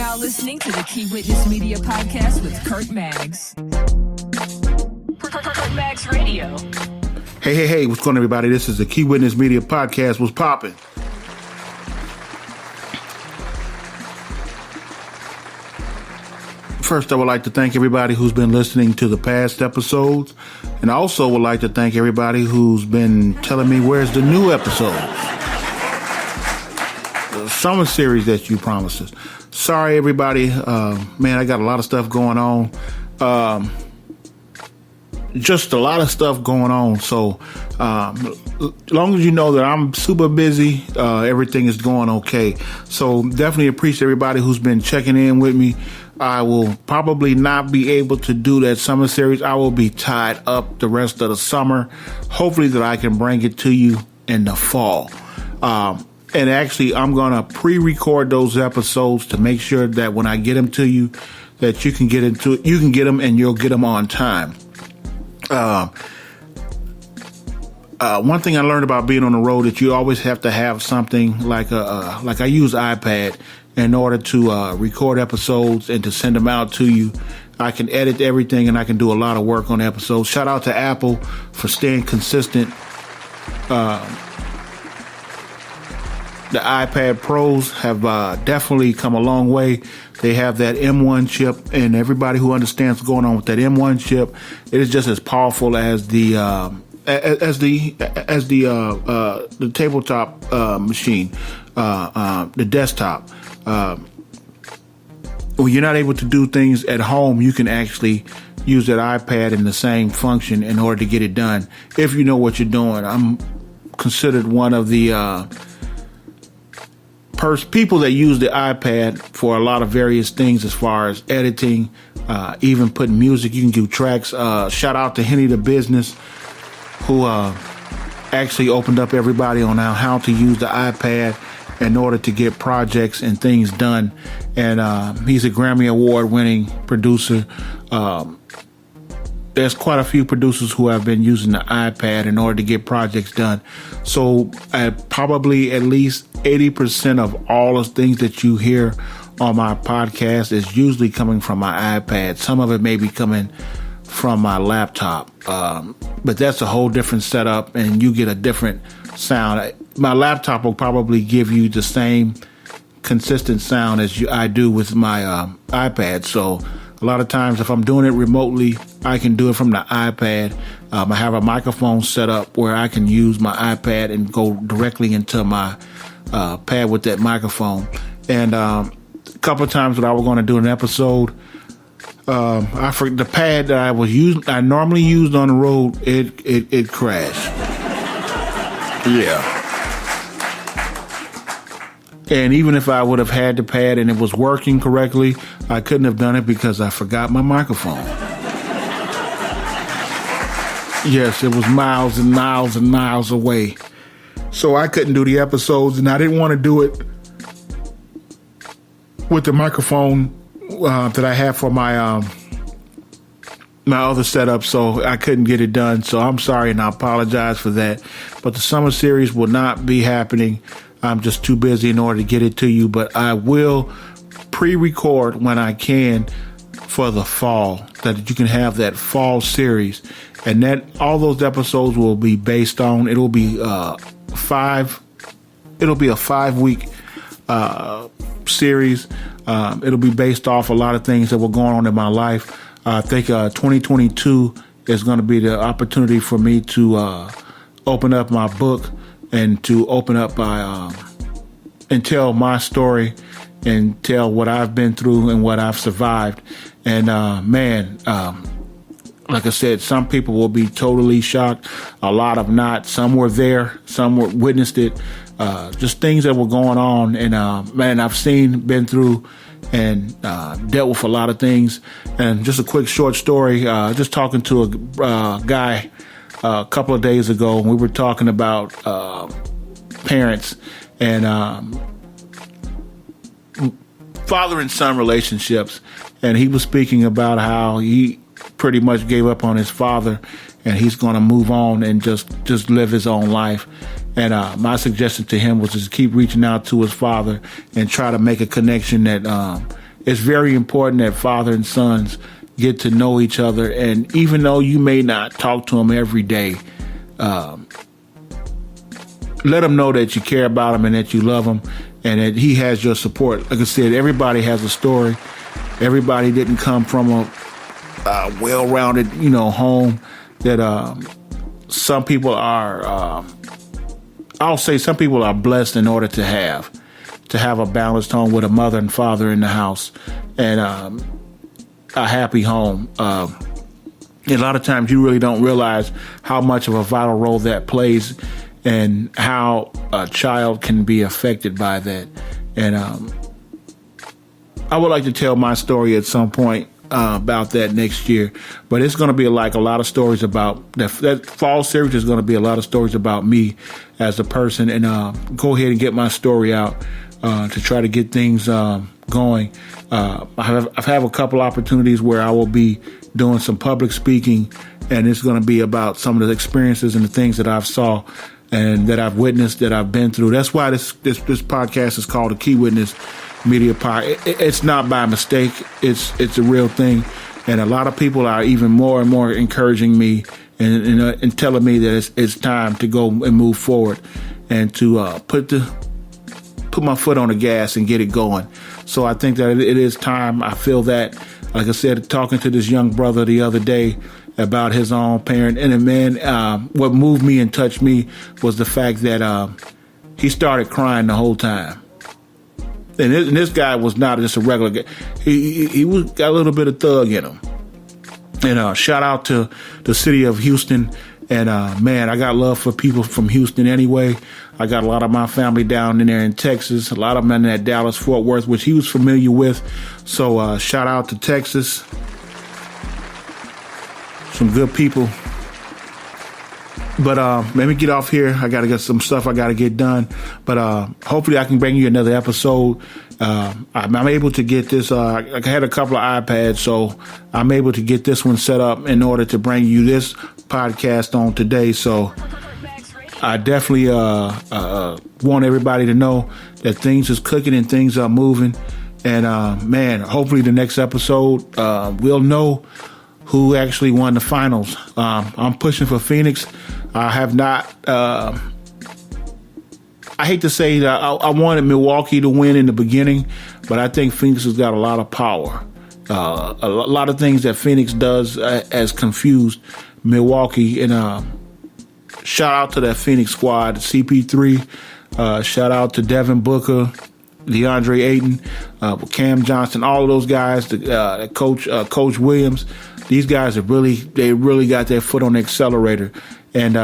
now listening to the Key Witness Media Podcast with Kurt Maggs. Kurt Maggs Radio. Hey, what's going on, everybody? This is the Key Witness Media Podcast. What's popping? First, I would like to thank everybody who's been listening to the past episodes. And I also would like to thank everybody who's been telling me where's the new episodes. The summer series that you promised us. Sorry, everybody. Man, I got a lot of stuff going on. Just a lot of stuff going on. So, as long as you know that I'm super busy, everything is going okay. So, definitely appreciate everybody who's been checking in with me. I will probably not be able to do that summer series. I will be tied up the rest of the summer. Hopefully that I can bring it to you in the fall. And actually, I'm going to pre-record those episodes to make sure that when I get them to you, that you can get into it. You can get them and you'll get them on time. One thing I learned about being on the road that you always have to have something like I use iPad in order to record episodes and to send them out to you. I can edit everything and I can do a lot of work on episodes. Shout out to Apple for staying consistent. The iPad Pros have definitely come a long way. They have that M1 chip, and everybody who understands what's going on with that M1 chip, it is just as powerful as the tabletop machine, the desktop. When you're not able to do things at home, you can actually use that iPad in the same function in order to get it done. If you know what you're doing, I'm considered one of the people that use the iPad for a lot of various things as far as editing, even putting music. You can do tracks. Shout out to Henny the Business, who actually opened up everybody on how to use the iPad in order to get projects and things done. And he's a Grammy Award winning producer. There's quite a few producers who have been using the iPad in order to get projects done. So probably at least 80% of all the things that you hear on my podcast is usually coming from my iPad. Some of it may be coming from my laptop. But that's a whole different setup and you get a different sound. My laptop will probably give you the same consistent sound as I do with my iPad. So a lot of times if I'm doing it remotely, I can do it from the iPad. I have a microphone set up where I can use my iPad and go directly into my pad with that microphone. And a couple of times when I was going to do an episode, I forgot the pad that I normally used on the road, it crashed. Yeah. And even if I would have had the pad and it was working correctly, I couldn't have done it because I forgot my microphone. Yes, it was miles and miles and miles away. So I couldn't do the episodes, and I didn't want to do it with the microphone that I have for my my other setup, so I couldn't get it done. So I'm sorry, and I apologize for that. But the summer series will not be happening. I'm just too busy in order to get it to you, but I will pre-record when I can for the fall, that you can have that fall series, and that all those episodes will be based on. It'll be a 5-week series. It'll be based off a lot of things that were going on in my life. I think 2022 is going to be the opportunity for me to open up my book and to open up and tell my story and tell what I've been through and what I've survived. And like I said, some people will be totally shocked. A lot of not. Some were there. Some witnessed it. Just things that were going on. And I've been through and dealt with a lot of things. And just a quick short story. Just talking to a guy a couple of days ago, and we were talking about parents and father and son relationships, and he was speaking about how he pretty much gave up on his father and he's going to move on and just live his own life. And my suggestion to him was to keep reaching out to his father and try to make a connection that it's very important that father and sons get to know each other. And even though you may not talk to them every day, let him know that you care about him and that you love him and that he has your support. Like I said, everybody has a story. Everybody didn't come from a well-rounded, home that some people are, I'll say some people are blessed in order to have a balanced home with a mother and father in the house and a happy home. A lot of times you really don't realize how much of a vital role that plays and how a child can be affected by that. And I would like to tell my story at some point about that next year, but it's going to be like a lot of stories about that fall series is going to be a lot of stories about me as a person, and go ahead and get my story out to try to get things going. I've had a couple opportunities where I will be doing some public speaking, and it's going to be about some of the experiences and the things that I've saw and that I've witnessed, that I've been through. That's why this podcast is called the Key Witness Media Pod. It's not by mistake. It's a real thing, and a lot of people are even more and more encouraging me and telling me that it's time to go and move forward and to put my foot on the gas and get it going. So I think that it is time. I feel that, like I said, talking to this young brother the other day about his own parent, and what moved me and touched me was the fact that he started crying the whole time. And this guy was not just a regular guy. He got a little bit of thug in him. And shout out to the city of Houston. And man, I got love for people from Houston anyway. I got a lot of my family down in there in Texas, a lot of them in that Dallas, Fort Worth, which he was familiar with. So shout out to Texas. Some good people. But let me get off here. I got to get some stuff I got to get done. But hopefully I can bring you another episode. I'm able to get this. I had a couple of iPads, so I'm able to get this one set up in order to bring you this podcast on today. So I definitely want everybody to know that things is cooking and things are moving. And man, hopefully the next episode we'll know who actually won the finals. I'm pushing for Phoenix. I have not. I hate to say that I wanted Milwaukee to win in the beginning, but I think Phoenix has got a lot of power. A lot of things that Phoenix does has confused Milwaukee. And shout out to that Phoenix squad, CP3. Shout out to Devin Booker, DeAndre Ayton, Cam Johnson, all of those guys. Coach Williams. These guys have really got their foot on the accelerator. And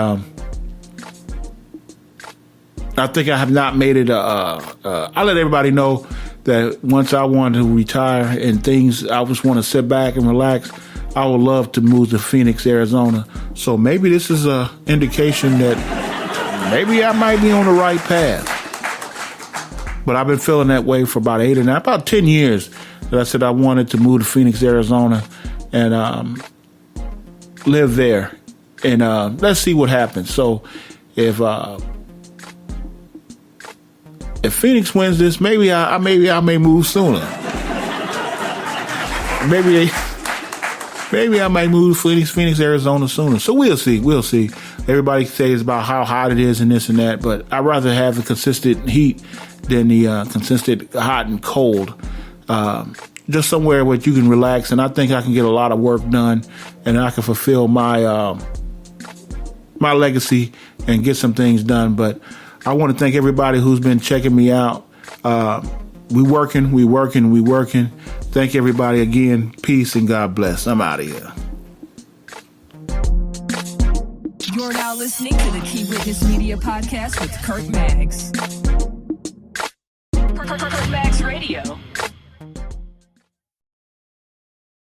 I think I have not made it. I let everybody know that once I want to retire and things, I just want to sit back and relax. I would love to move to Phoenix, Arizona. So maybe this is an indication that maybe I might be on the right path. But I've been feeling that way for about 10 years that I said I wanted to move to Phoenix, Arizona, and live there. And let's see what happens. So if Phoenix wins this, maybe I may move sooner. Maybe I might move to Phoenix, Arizona sooner. So we'll see. Everybody says about how hot it is and this and that, but I'd rather have the consistent heat than the consistent hot and cold. Just somewhere where you can relax, and I think I can get a lot of work done, and I can fulfill my my legacy and get some things done. But I want to thank everybody who's been checking me out. We working. Thank everybody again. Peace and God bless. I'm out of here. You're now listening to the Key Witness Media Podcast with Kurt Maggs. Kurt Maggs Radio.